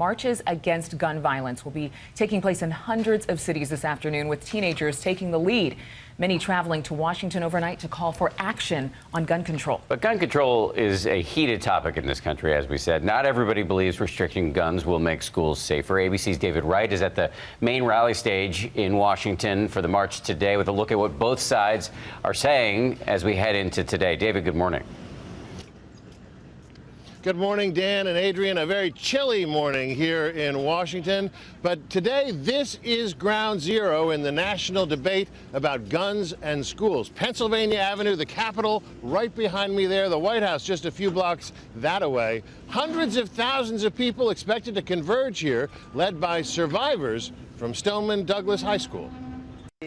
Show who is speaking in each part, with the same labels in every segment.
Speaker 1: Marches against gun violence will be taking place in hundreds of cities this afternoon, with teenagers taking the lead. Many traveling to Washington overnight to call for action on gun control.
Speaker 2: But gun control is a heated topic in this country, as we said. Not everybody believes restricting guns will make schools safer. ABC's David Wright is at the main rally stage in Washington for the march today with a look at what both sides are saying as we head into today. David, good morning.
Speaker 3: Good morning, Dan and Adrian. A very chilly morning here in Washington. But today, this is ground zero in the national debate about guns and schools. Pennsylvania Avenue, the Capitol, right behind me there, the White House just a few blocks that away. Hundreds of thousands of people expected to converge here, led by survivors from Stoneman Douglas High School.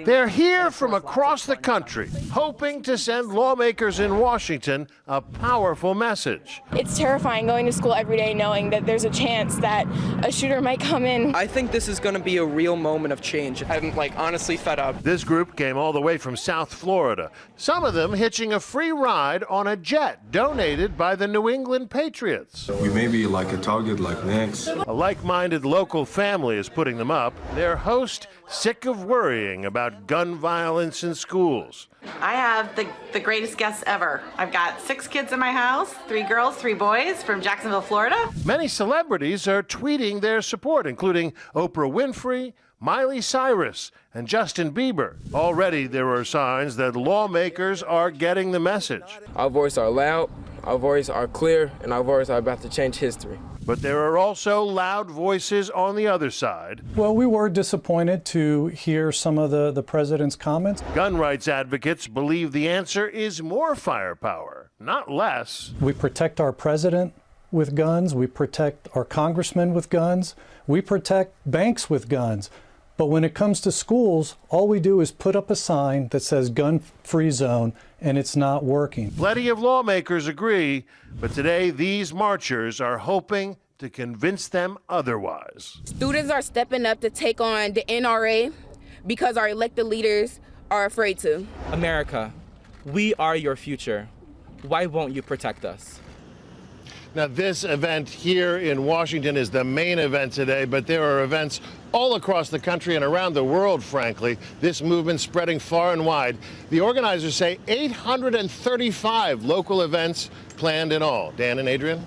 Speaker 3: They're here from across the country, hoping to send lawmakers in Washington a powerful message.
Speaker 4: It's terrifying going to school every day knowing that there's a chance that a shooter might come in.
Speaker 5: I think this is going to be a real moment of change. I'm honestly fed up.
Speaker 3: This group came all the way from South Florida, some of them hitching a free ride on a jet donated by the New England Patriots.
Speaker 6: We may be like a target like next.
Speaker 3: A like-minded local family is putting them up. Their host sick of worrying about gun violence in schools.
Speaker 7: I have the greatest guests ever. I've got 6 kids in my house, 3 girls, 3 boys from Jacksonville, Florida.
Speaker 3: Many celebrities are tweeting their support, including Oprah Winfrey, Miley Cyrus, and Justin Bieber. Already there are signs that lawmakers are getting the message.
Speaker 5: Our voices are loud, our voices are clear, and our voices are about to change history.
Speaker 3: But there are also loud voices on the other side.
Speaker 8: Well, we were disappointed to hear some of the president's comments.
Speaker 3: Gun rights advocates believe the answer is more firepower, not less.
Speaker 8: We protect our president with guns. We protect our congressmen with guns. We protect banks with guns. But when it comes to schools, all we do is put up a sign that says gun-free zone, and it's not working.
Speaker 3: Plenty of lawmakers agree, but today these marchers are hoping to convince them otherwise.
Speaker 4: Students are stepping up to take on the NRA because our elected leaders are afraid to.
Speaker 5: America, we are your future. Why won't you protect us?
Speaker 3: Now, this event here in Washington is the main event today, but there are events all across the country and around the world, frankly. This movement spreading far and wide. The organizers say 835 local events planned in all. Dan and Adrian?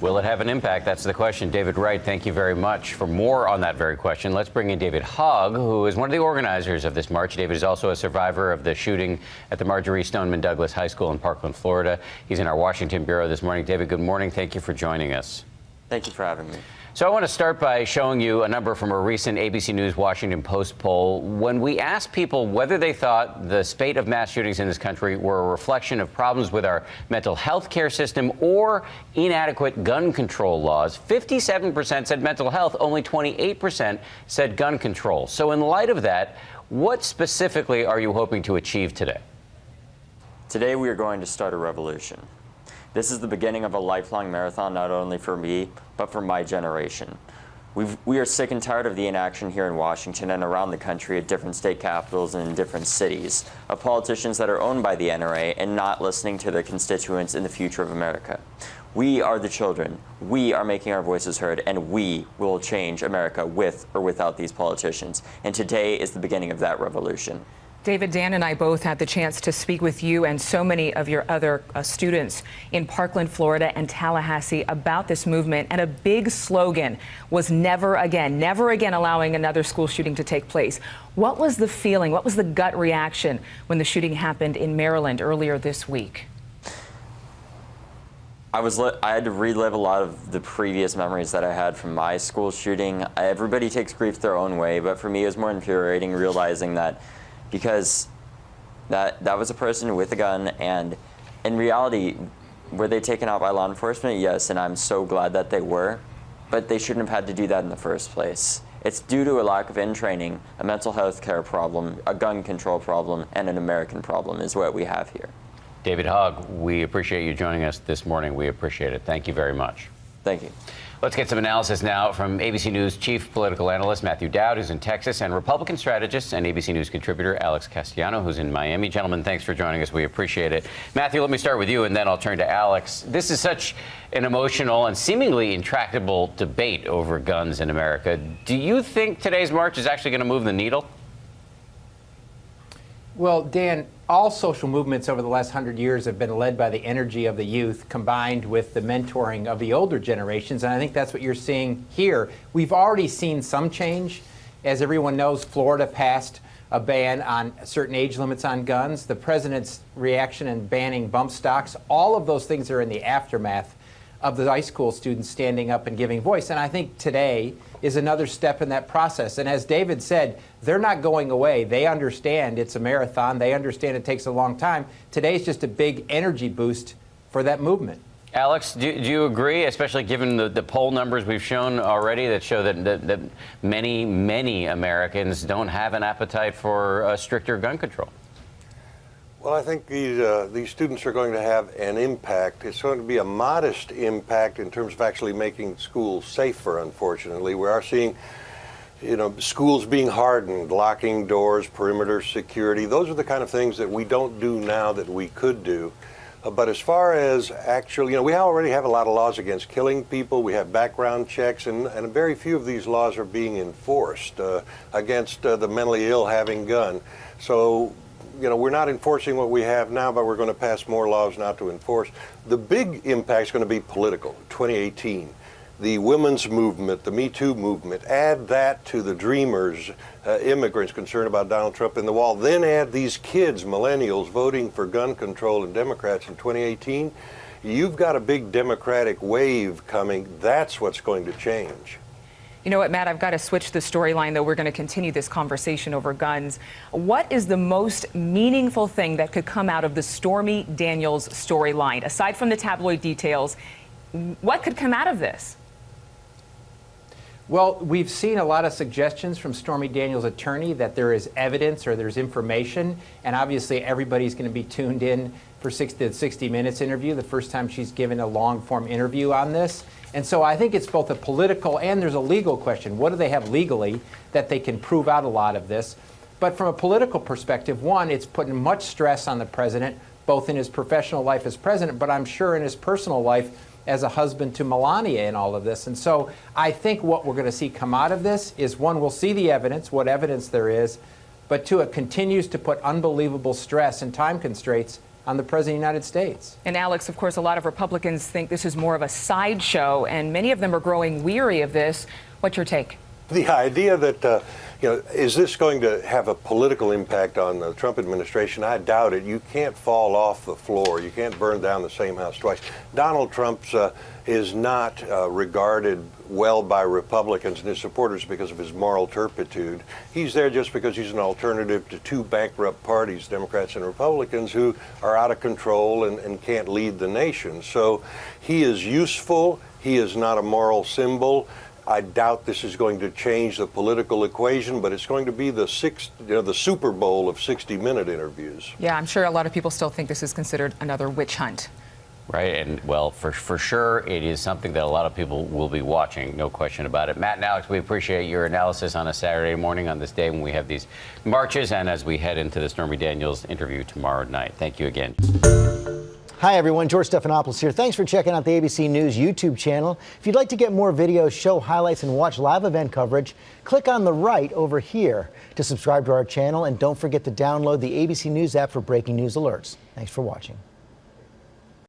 Speaker 2: Will it have an impact? That's the question. David Wright, thank you very much. For more on that very question, let's bring in David Hogg, who is one of the organizers of this march. David is also a survivor of the shooting at the Marjorie Stoneman Douglas High School in Parkland, Florida. He's in our Washington bureau this morning. David, good morning. Thank you for joining us.
Speaker 9: Thank you for having me.
Speaker 2: So I want to start by showing you a number from a recent ABC News Washington Post poll. When we asked people whether they thought the spate of mass shootings in this country were a reflection of problems with our mental health care system or inadequate gun control laws, 57% said mental health, only 28% said gun control. So in light of that, what specifically are you hoping to achieve today?
Speaker 9: Today we are going to start a revolution. This is the beginning of a lifelong marathon, not only for me, but for my generation. We are sick and tired of the inaction here in Washington and around the country at different state capitals and in different cities, of politicians that are owned by the NRA and not listening to their constituents in the future of America. We are the children. We are making our voices heard, and we will change America with or without these politicians. And today is the beginning of that revolution.
Speaker 1: David, Dan and I both had the chance to speak with you and so many of your other students in Parkland, Florida and Tallahassee about this movement. And a big slogan was never again allowing another school shooting to take place. What was the feeling? What was the gut reaction when the shooting happened in Maryland earlier this week?
Speaker 9: I had to relive a lot of the previous memories that I had from my school shooting. Everybody takes grief their own way, but for me it was more infuriating realizing that because that was a person with a gun, and in reality, were they taken out by law enforcement? Yes, and I'm so glad that they were, but they shouldn't have had to do that in the first place. It's due to a lack of in-training, a mental health care problem, a gun control problem, and an American problem is what we have here.
Speaker 2: David Hogg, we appreciate you joining us this morning. We appreciate it. Thank you very much.
Speaker 9: Thank you.
Speaker 2: Let's get some analysis now from ABC News chief political analyst Matthew Dowd, who's in Texas, and Republican strategist and ABC News contributor Alex Castellano, who's in Miami. Gentlemen, thanks for joining us. We appreciate it. Matthew, let me start with you, and then I'll turn to Alex. This is such an emotional and seemingly intractable debate over guns in America. Do you think today's march is actually going to move the needle?
Speaker 10: Well, Dan, all social movements over the last 100 years have been led by the energy of the youth combined with the mentoring of the older generations, and I think that's what you're seeing here. We've already seen some change. As everyone knows, Florida passed a ban on certain age limits on guns. The president's reaction in banning bump stocks, all of those things are in the aftermath of the high school students standing up and giving voice. And I think today is another step in that process. And as David said, they're not going away. They understand it's a marathon. They understand it takes a long time. Today's just a big energy boost for that movement.
Speaker 2: Alex, do you agree, especially given the poll numbers we've shown already that show that many Americans don't have an appetite for stricter gun control?
Speaker 11: Well, I think these students are going to have an impact. It's going to be a modest impact in terms of actually making schools safer, unfortunately. We are seeing, schools being hardened, locking doors, perimeter security. Those are the kind of things that we don't do now that we could do. But as far as actually, we already have a lot of laws against killing people. We have background checks, and very few of these laws are being enforced against the mentally ill having a gun. So, we're not enforcing what we have now, but we're going to pass more laws now to enforce. The big impact is going to be political. 2018, the women's movement, the Me Too movement, add that to the dreamers, immigrants concerned about Donald Trump in the wall, then add these kids, millennials, voting for gun control and Democrats in 2018. You've got a big Democratic wave coming. That's what's going to change.
Speaker 1: You know what, Matt, I've got to switch the storyline, though. We're going to continue this conversation over guns. What is the most meaningful thing that could come out of the Stormy Daniels storyline? Aside from the tabloid details, what could come out of this?
Speaker 10: Well, we've seen a lot of suggestions from Stormy Daniels' attorney that there is evidence or there's information, and obviously everybody's going to be tuned in for the 60 Minutes interview, the first time she's given a long-form interview on this. And so I think it's both a political and there's a legal question. What do they have legally that they can prove out a lot of this? But from a political perspective, one, it's putting much stress on the president, both in his professional life as president, but I'm sure in his personal life as a husband to Melania in all of this. And so I think what we're going to see come out of this is, one, we'll see the evidence, what evidence there is, but two, it continues to put unbelievable stress and time constraints on the President of the United States.
Speaker 1: And Alex, of course, a lot of Republicans think this is more of a sideshow, and many of them are growing weary of this. What's your take?
Speaker 11: The idea that, is this going to have a political impact on the Trump administration? I doubt it. You can't fall off the floor. You can't burn down the same house twice. Donald Trump is not regarded well by Republicans and his supporters because of his moral turpitude. He's there just because he's an alternative to two bankrupt parties, Democrats and Republicans, who are out of control and can't lead the nation. So he is useful. He is not a moral symbol. I doubt this is going to change the political equation, but it's going to be the Super Bowl of 60-minute interviews.
Speaker 1: Yeah, I'm sure a lot of people still think this is considered another witch hunt.
Speaker 2: Right, and well, for sure, it is something that a lot of people will be watching, no question about it. Matt and Alex, we appreciate your analysis on a Saturday morning on this day when we have these marches and as we head into the Stormy Daniels interview tomorrow night. Thank you again.
Speaker 12: Hi, everyone. George Stephanopoulos here. Thanks for checking out the ABC News YouTube channel. If you'd like to get more videos, show highlights, and watch live event coverage, click on the right over here to subscribe to our channel. And don't forget to download the ABC News app for breaking news alerts. Thanks for watching.